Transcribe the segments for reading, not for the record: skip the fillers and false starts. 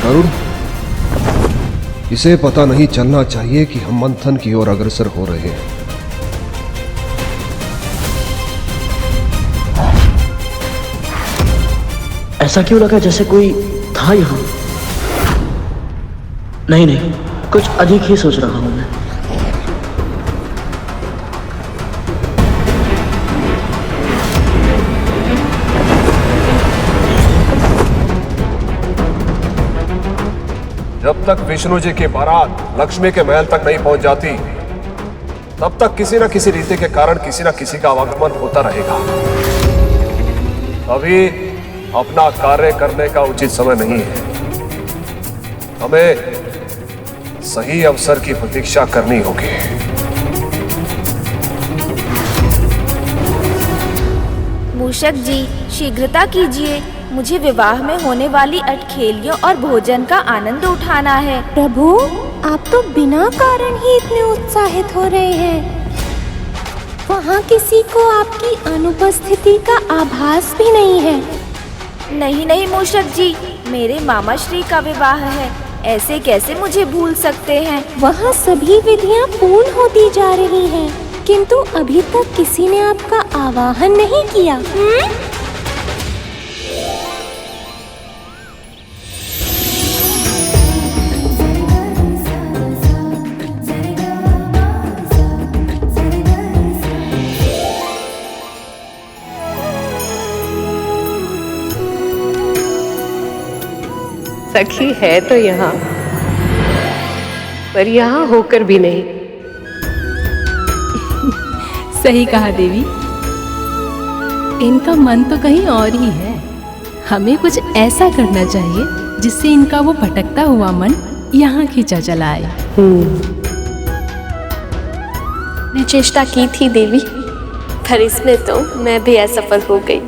अरुण, इसे पता नहीं चलना चाहिए कि हम मंथन की ओर अग्रसर हो रहे हैं। ऐसा क्यों लगा जैसे कोई था यहाँ? नहीं नहीं, कुछ अधिक ही सोच रहा हूं मैं। जब तक विष्णु जी की बारात लक्ष्मी के महल तक नहीं पहुंच जाती, तब तक किसी न किसी रीति के कारण किसी न किसी का आवागमन होता रहेगा। अभी अपना कार्य करने का उचित समय नहीं है। हमें सही अवसर की प्रतीक्षा करनी होगी। मूषक जी, शीघ्रता कीजिए, मुझे विवाह में होने वाली अटखेलियों और भोजन का आनंद उठाना है। प्रभु, आप तो बिना कारण ही इतने उत्साहित हो रहे हैं। वहाँ किसी को आपकी अनुपस्थिति का आभास भी नहीं है। नहीं नहीं मूषक जी, मेरे मामा श्री का विवाह है, ऐसे कैसे मुझे भूल सकते हैं। वहाँ सभी विधियाँ पूर्ण होती जा रही हैं, किंतु अभी तक किसी ने आपका आवाहन नहीं किया। सखी है तो यहाँ, पर यहाँ होकर भी नहीं। सही कहा देवी, इनका मन तो कहीं और ही है। हमें कुछ ऐसा करना चाहिए जिससे इनका वो भटकता हुआ मन यहाँ खींचा चला आए। मैं चेष्टा की थी देवी, पर इसमें तो मैं भी असफल हो गई।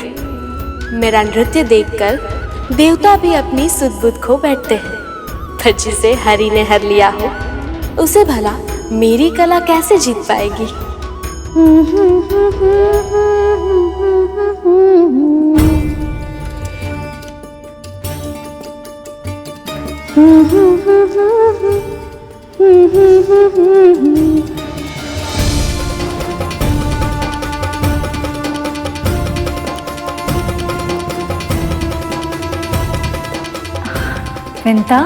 मेरा नृत्य देखकर देवता भी अपनी सुध-बुध खो बैठते हैं, पर जिसे हरि ने हर लिया हो, उसे भला मेरी कला कैसे जीत पाएगी। विंता,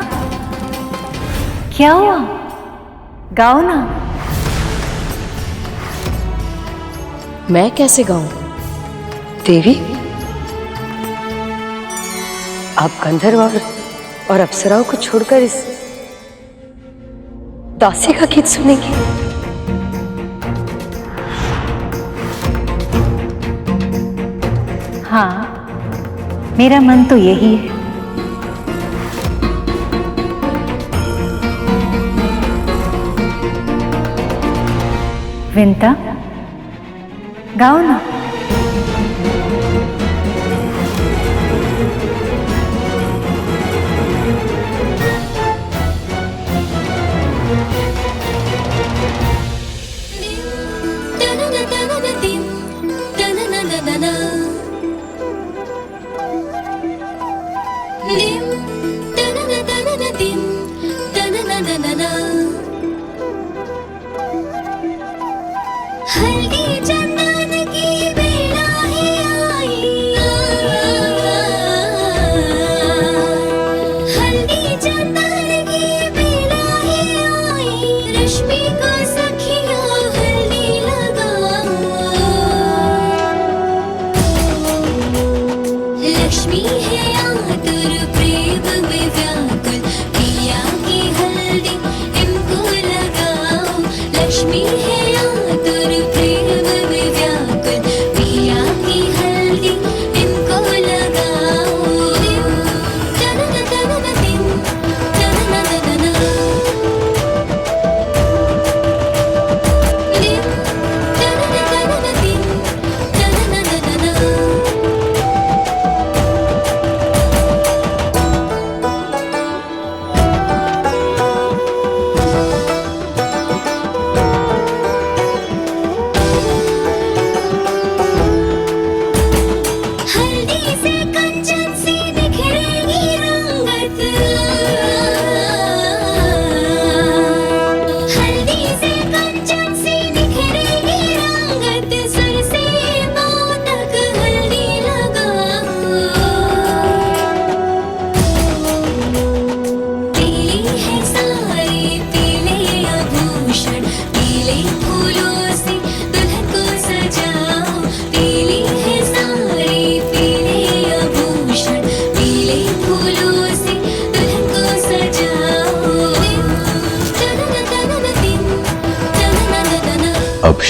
क्या हुआ? गाओ ना। मैं कैसे गाऊं? देवी, आप गंधर्व और अप्सराओं को छोड़कर इस दासी का गीत सुनेंगे? हाँ, मेरा मन तो यही है। विंता, गाओ ना।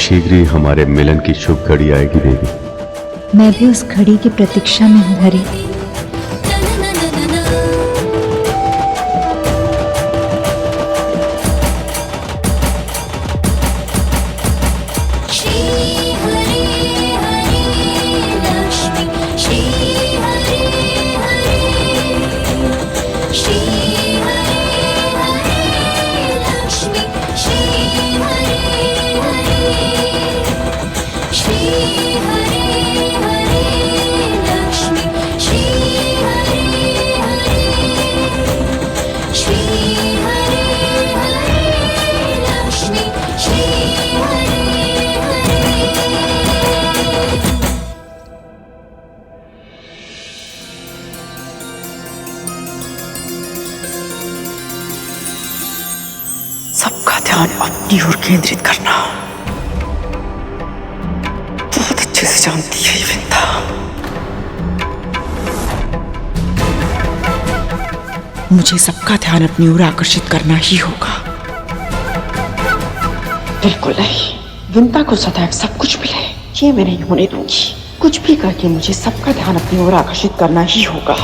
शीघ्र ही हमारे मिलन की शुभ घड़ी आएगी देवी। मैं भी उस घड़ी की प्रतीक्षा में हूँ हरि। सबका ध्यान अपनी ओर केंद्रित करना। बहुत अच्छे से जानती है ये विंता। मुझे सबका ध्यान अपनी ओर आकर्षित करना ही होगा। बिल्कुल नहीं, विंता को सदैव सब कुछ मिले ये मैं नहीं होने दूंगी। कुछ भी करके मुझे सबका ध्यान अपनी ओर आकर्षित करना ही होगा।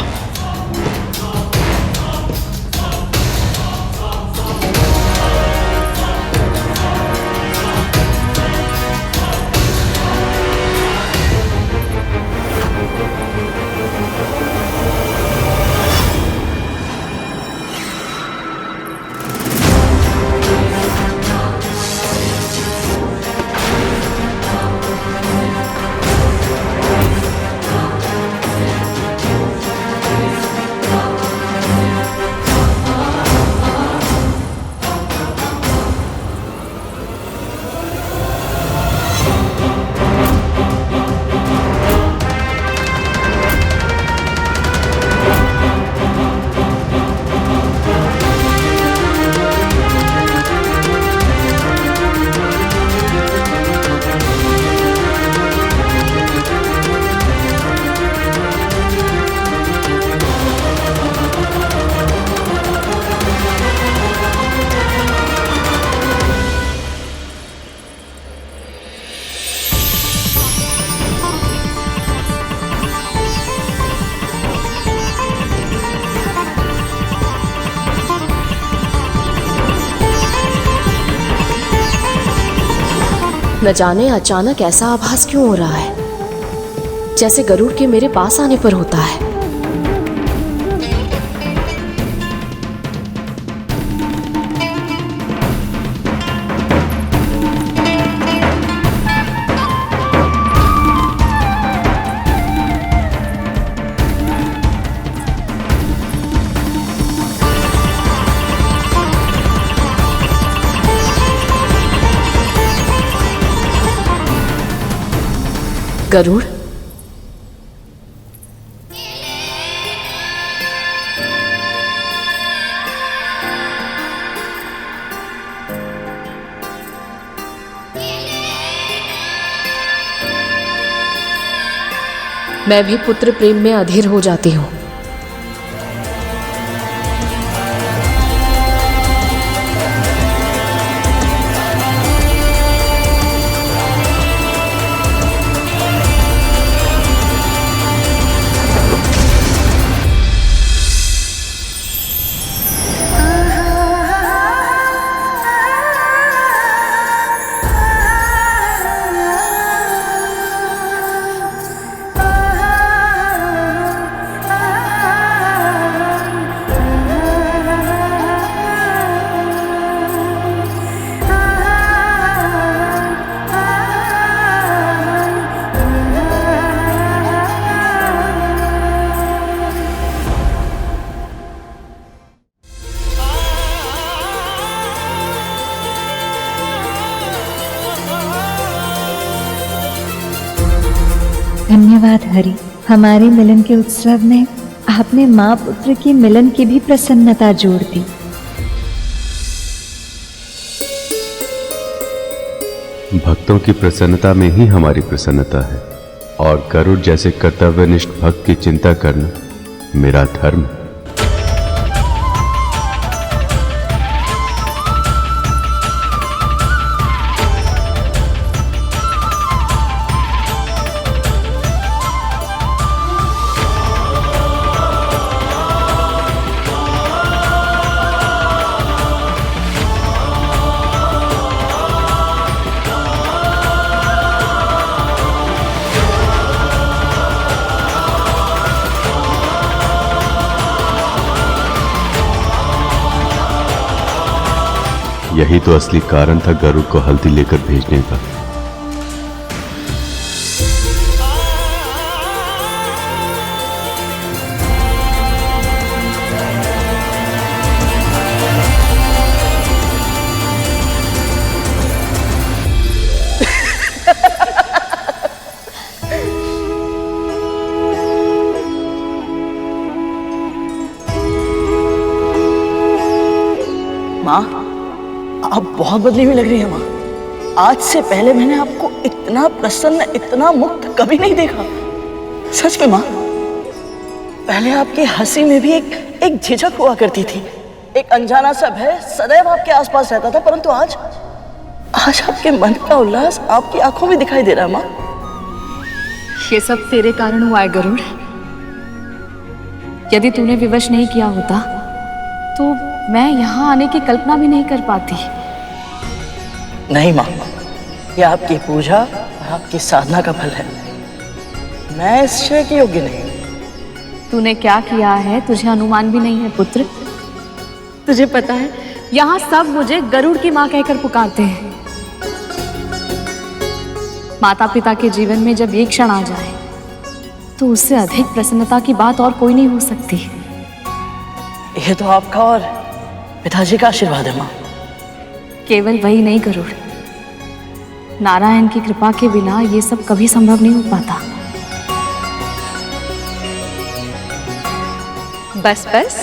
न जाने अचानक ऐसा आभास क्यों हो रहा है, जैसे गरुड़ के मेरे पास आने पर होता है। गरुड़, मैं भी पुत्र प्रेम में अधीर हो जाती हूँ। धन्यवाद हरि। हमारे मिलन के उत्सव में आपने माँ पुत्र की मिलन की भी प्रसन्नता जोड़ दी। भक्तों की प्रसन्नता में ही हमारी प्रसन्नता है, और गरुड़ जैसे कर्तव्यनिष्ठ भक्त की चिंता करना मेरा धर्म है। यही तो असली कारण था गरुड़ को हल्दी लेकर भेजने का। माँ, आप बहुत बदली हुई लग रही है माँ। आज से पहले मैंने आपको इतना प्रसन्न, इतना मुक्त कभी नहीं देखा। सच में माँ, पहले आपकी हंसी में भी एक झिझक हुआ करती थी, एक अनजाना सा भय सदैव आपके आसपास रहता था, परंतु आज आपके मन का उल्लास आपकी आंखों में दिखाई दे रहा है माँ। ये सब तेरे कारण हुआ है गरुड़। यदि तूने विवश नहीं किया होता तो मैं यहाँ आने की कल्पना भी नहीं कर पाती। नहीं माँ, ये आपकी पूजा, आपकी साधना का फल है। मैं इस श्रेय के योग्य नहीं। तूने क्या किया है तुझे अनुमान भी नहीं है पुत्र। तुझे पता है यहाँ सब मुझे गरुड़ की माँ कहकर पुकारते हैं। माता पिता के जीवन में जब एक क्षण आ जाए तो उससे अधिक प्रसन्नता की बात और कोई नहीं हो सकती। ये तो आपका और पिताजी का आशीर्वाद है माँ। केवल वही नहीं गरुड़, नारायण की कृपा के बिना ये सब कभी संभव नहीं हो पाता। बस बस,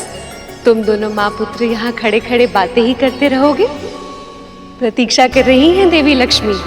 तुम दोनों माँ पुत्र यहाँ खड़े खड़े बातें ही करते रहोगे। प्रतीक्षा कर रही हैं देवी लक्ष्मी।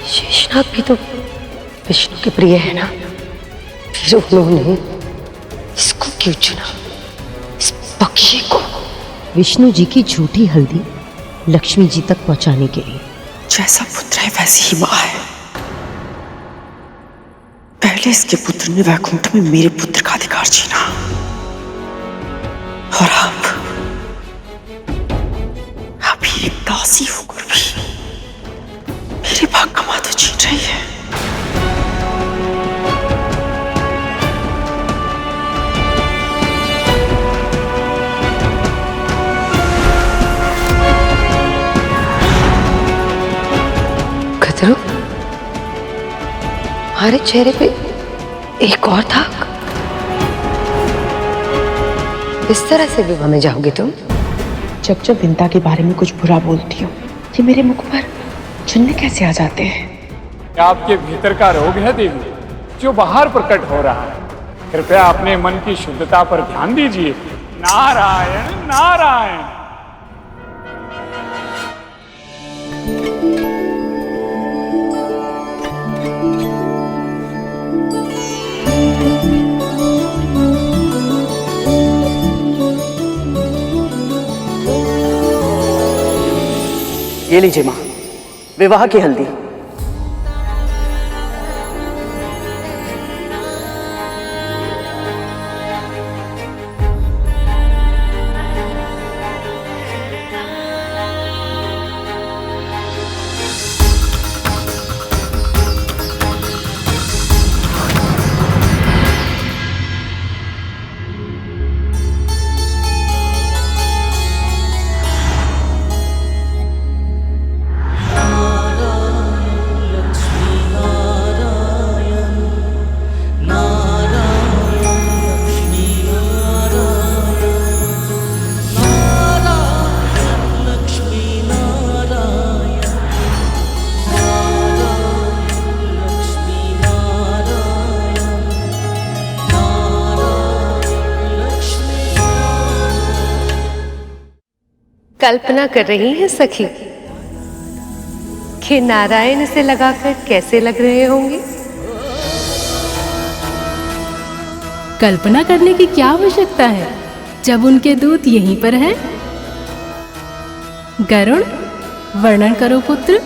शेषनाग भी तो विष्णु के प्रिय है ना, फिर उन्होंने इसको क्यों चुना, इस पक्षी को? विष्णु जी की झूठी हल्दी लक्ष्मी जी तक पहुंचाने के लिए। जैसा पुत्र है वैसी ही माँ है। पहले इसके पुत्र ने वैकुंठ में मेरे पुत्र का अधिकार छीना, और अब ये एक दासी होकर भी मेरे भाग का माता छीन रही है। खतरू, हमारे चेहरे पे एक और दाग। इस तरह से विवाह में जाओगे तुम? जब विंता के बारे में कुछ बुरा बोलती हो, ये मेरे मुख पर चुन्ने कैसे आ जाते हैं? आपके भीतर का रोग है देवी, जो बाहर प्रकट हो रहा है। कृपया अपने मन की शुद्धता पर ध्यान दीजिए। नारायण नारायण। ये लीजिए माँ, विवाह की हल्दी। कल्पना कर रही हैं सखी कि नारायण इसे लगाकर कैसे लग रहे होंगे। कल्पना करने की क्या आवश्यकता है? जब उनके दूत यहीं पर हैं। गरुड़, वर्णन करो पुत्र।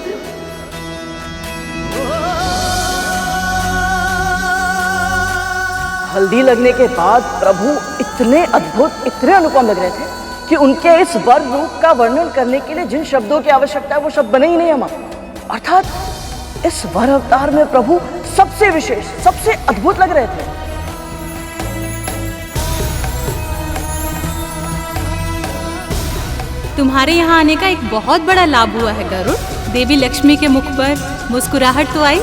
हल्दी लगने के बाद प्रभु इतने अद्भुत, इतने अनुपम लग रहे थे कि उनके इस वर रूप का वर्णन करने के लिए जिन शब्दों की आवश्यकता है वो शब्द बने ही नहीं अम्मा। अर्थात इस वर अवतार में प्रभु सबसे विशेष, सबसे अद्भुत लग रहे थे। तुम्हारे यहाँ आने का एक बहुत बड़ा लाभ हुआ है गरुड़। देवी लक्ष्मी के मुख पर मुस्कुराहट तो आई।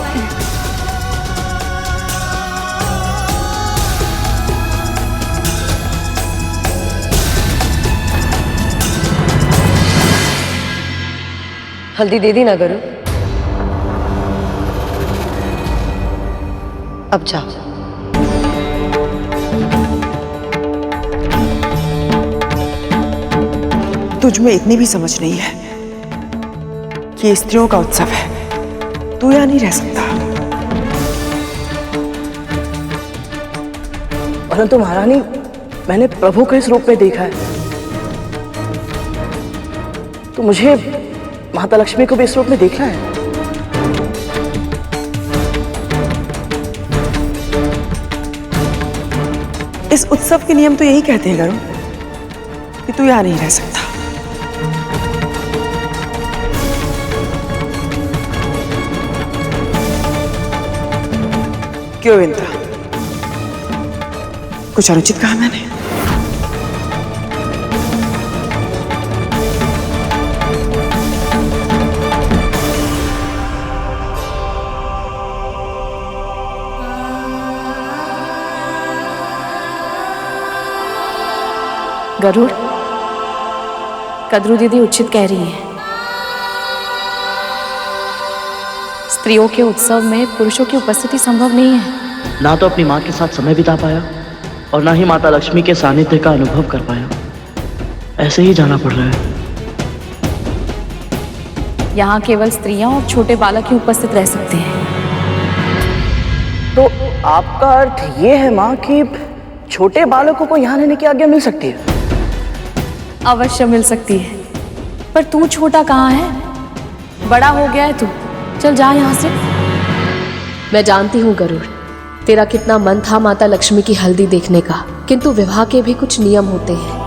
हल्दी दे दी ना गरुड़, अब जाओ। तुझ में इतनी भी समझ नहीं है कि ये स्त्रियों का उत्सव है, तू यहाँ नहीं रह सकता। परंतु महारानी, मैंने प्रभु को इस रूप में देखा है, तो मुझे माता लक्ष्मी को भी इस रूप में देखना है। इस उत्सव के नियम तो यही कहते हैं गरुड़ कि तू यहाँ नहीं रह सकता। क्यों विंता, कुछ अनुचित कहा मैंने? गरुड़, कद्रू दीदी उचित कह रही है। स्त्रियों के उत्सव में पुरुषों की उपस्थिति संभव नहीं है। ना तो अपनी माँ के साथ समय बिता पाया और ना ही माता लक्ष्मी के सानिध्य का अनुभव कर पाया। ऐसे ही जाना पड़ रहा है। यहाँ केवल स्त्रियां और छोटे बालक ही उपस्थित रह सकते हैं। तो आपका अर्थ ये है माँ कि छोटे बालकों को यहाँ रहने की आज्ञा मिल सकती है? अवश्य मिल सकती है, पर तू छोटा कहाँ है? बड़ा हो गया है तू, चल जा यहाँ से। मैं जानती हूँ गरुड़, तेरा कितना मन था माता लक्ष्मी की हल्दी देखने का, किंतु विवाह के भी कुछ नियम होते हैं।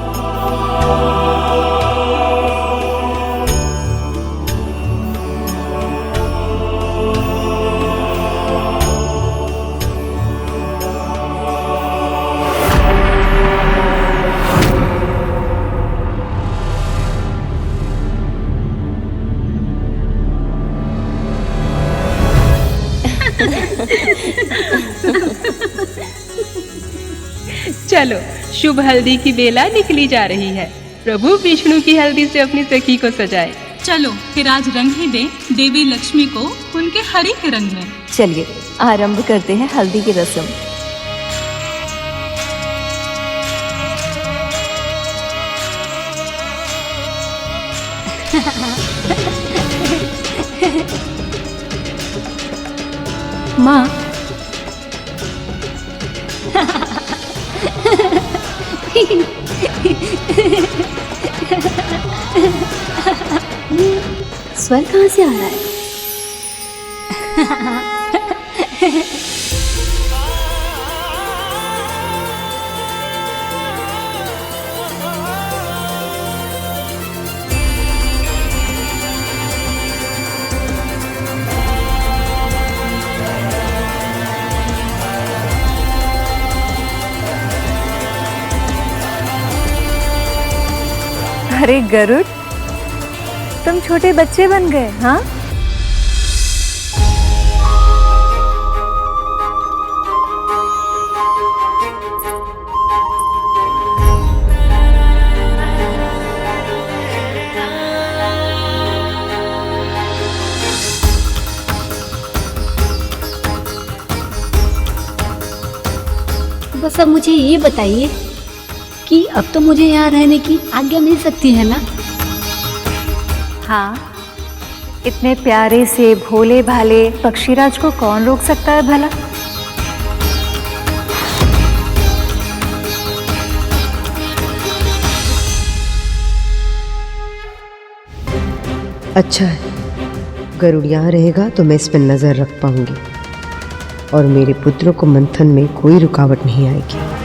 चलो, शुभ हल्दी की बेला निकली जा रही है। प्रभु विष्णु की हल्दी से अपनी सखी को सजाए। चलो फिर आज रंग ही दे देवी लक्ष्मी को उनके हरी के रंग में। चलिए आरंभ करते हैं हल्दी की रस्म। माँ, स्वर कहाँ से आ रहा है? अरे गरुड़, तुम छोटे बच्चे बन गए, हाँ? बस अब मुझे ये बताइए कि अब तो मुझे यहाँ रहने की आज्ञा मिल सकती है ना? हाँ, इतने प्यारे से भोले भाले पक्षीराज को कौन रोक सकता है भला? अच्छा है, गरुड़ यहाँ रहेगा तो मैं इस पर नजर रख पाऊंगी और मेरे पुत्रों को मंथन में कोई रुकावट नहीं आएगी।